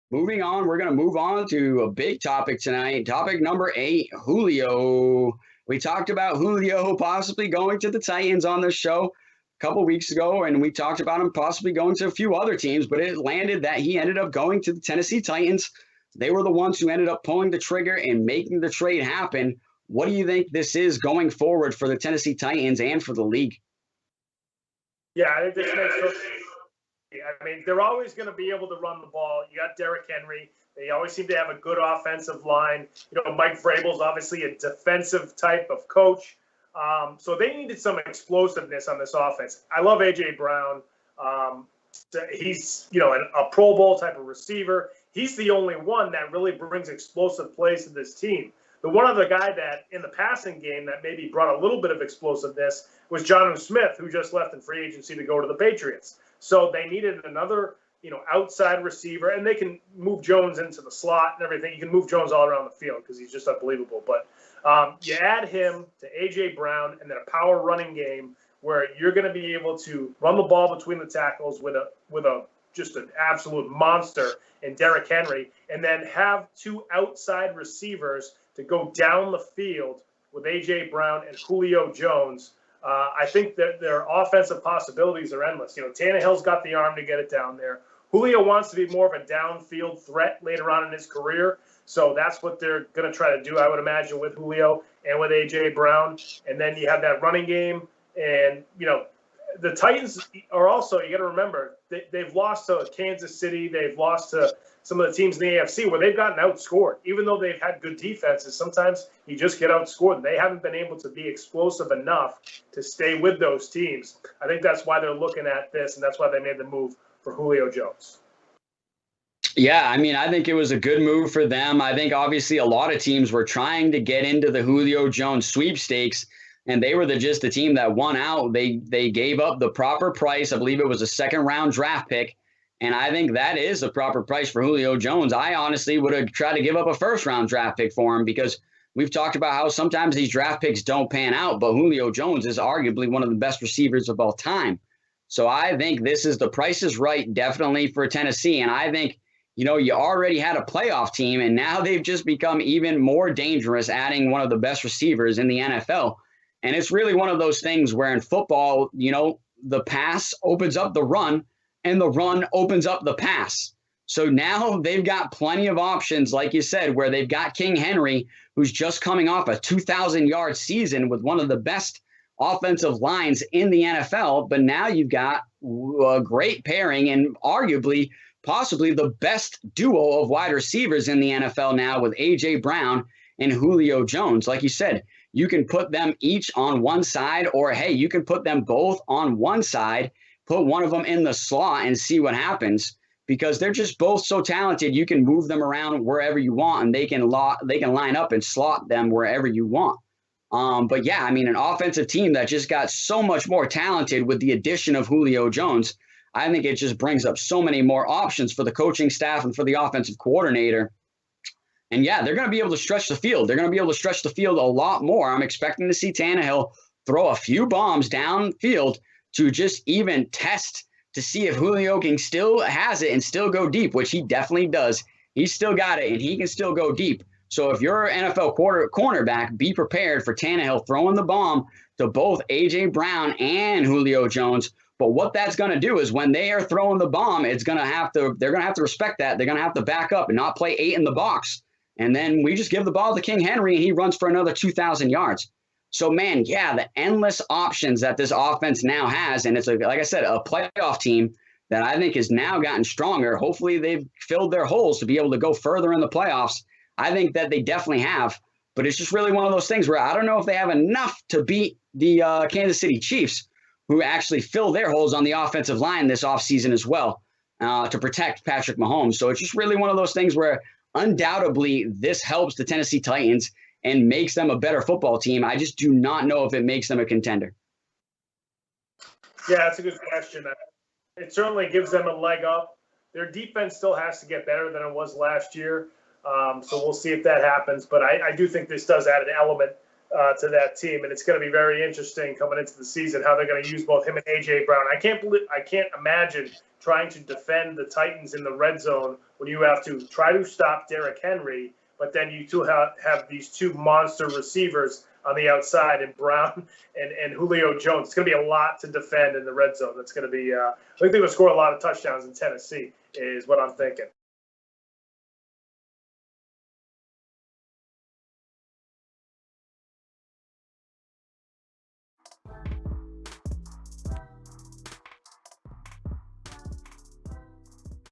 Moving on, we're going to move on to a big topic tonight. Topic number 8, Julio. We talked about Julio possibly going to the Titans on this show a couple weeks ago, and we talked about him possibly going to a few other teams, but it landed that he ended up going to the Tennessee Titans. They were the ones who ended up pulling the trigger and making the trade happen. What do you think this is going forward for the Tennessee Titans and for the league? Yeah, I think this makes sense. I mean, they're always going to be able to run the ball. You got Derrick Henry. They always seem to have a good offensive line. You know, Mike Vrabel's obviously a defensive type of coach. So they needed some explosiveness on this offense. I love A.J. Brown. He's, a Pro Bowl type of receiver. He's the only one that really brings explosive plays to this team. The one other guy that in the passing game that maybe brought a little bit of explosiveness was Jonnu Smith, who just left in free agency to go to the Patriots. So they needed another, outside receiver, and they can move Jones into the slot and everything. You can move Jones all around the field because he's just unbelievable. But you add him to A.J. Brown and then a power running game where you're going to be able to run the ball between the tackles with just an absolute monster in Derrick Henry, and then have two outside receivers to go down the field with A.J. Brown and Julio Jones. I think that their offensive possibilities are endless. Tannehill's got the arm to get it down there. Julio wants to be more of a downfield threat later on in his career, so that's what they're going to try to do, I would imagine, with Julio and with A.J. Brown. And then you have that running game, and, the Titans are also, you got to remember, they've lost to Kansas City. They've lost to some of the teams in the AFC where they've gotten outscored. Even though they've had good defenses, sometimes you just get outscored. They haven't been able to be explosive enough to stay with those teams. I think that's why they're looking at this, and that's why they made the move for Julio Jones. Yeah, I mean, I think it was a good move for them. I think obviously a lot of teams were trying to get into the Julio Jones sweepstakes, and they were just the team that won out. They gave up the proper price. I believe it was a second-round draft pick, and I think that is the proper price for Julio Jones. I honestly would have tried to give up a first-round draft pick for him because we've talked about how sometimes these draft picks don't pan out, but Julio Jones is arguably one of the best receivers of all time. So I think this is the price is right definitely for Tennessee, and I think you already had a playoff team, and now they've just become even more dangerous adding one of the best receivers in the NFL. And it's really one of those things where in football, the pass opens up the run and the run opens up the pass. So now they've got plenty of options, like you said, where they've got King Henry, who's just coming off a 2,000-yard season with one of the best offensive lines in the NFL. But now you've got a great pairing and arguably possibly the best duo of wide receivers in the NFL now with A.J. Brown and Julio Jones. Like you said, you can put them each on one side, or, hey, you can put them both on one side, put one of them in the slot and see what happens because they're just both so talented. You can move them around wherever you want, and they can line up and slot them wherever you want. But, yeah, I mean, an offensive team that just got so much more talented with the addition of Julio Jones, I think it just brings up so many more options for the coaching staff and for the offensive coordinator. And, yeah, they're going to be able to stretch the field. They're going to be able to stretch the field a lot more. I'm expecting to see Tannehill throw a few bombs downfield to just even test to see if Julio can still has it and still go deep, which he definitely does. He's still got it, and he can still go deep. So if you're an NFL cornerback, be prepared for Tannehill throwing the bomb to both A.J. Brown and Julio Jones. But what that's going to do is when they are throwing the bomb, they're going to have to respect that. They're going to have to back up and not play 8 in the box. And then we just give the ball to King Henry, and he runs for another 2,000 yards. So, man, yeah, the endless options that this offense now has, and it's, like I said, a playoff team that I think has now gotten stronger. Hopefully they've filled their holes to be able to go further in the playoffs. I think that they definitely have. But it's just really one of those things where I don't know if they have enough to beat the Kansas City Chiefs, who actually fill their holes on the offensive line this offseason as well to protect Patrick Mahomes. So it's just really one of those things where undoubtedly this helps the Tennessee Titans and makes them a better football team. I just do not know if it makes them a contender. Yeah, that's a good question. It certainly gives them a leg up. Their defense still has to get better than it was last year. So we'll see if that happens. But I do think this does add an element to that team, and it's going to be very interesting coming into the season how they're going to use both him and AJ Brown. I can't imagine trying to defend the Titans in the red zone when you have to try to stop Derrick Henry, but then you two have these two monster receivers on the outside, and Brown and Julio Jones. It's going to be a lot to defend in the red zone. That's going to be. I think they're going to score a lot of touchdowns in Tennessee, is what I'm thinking.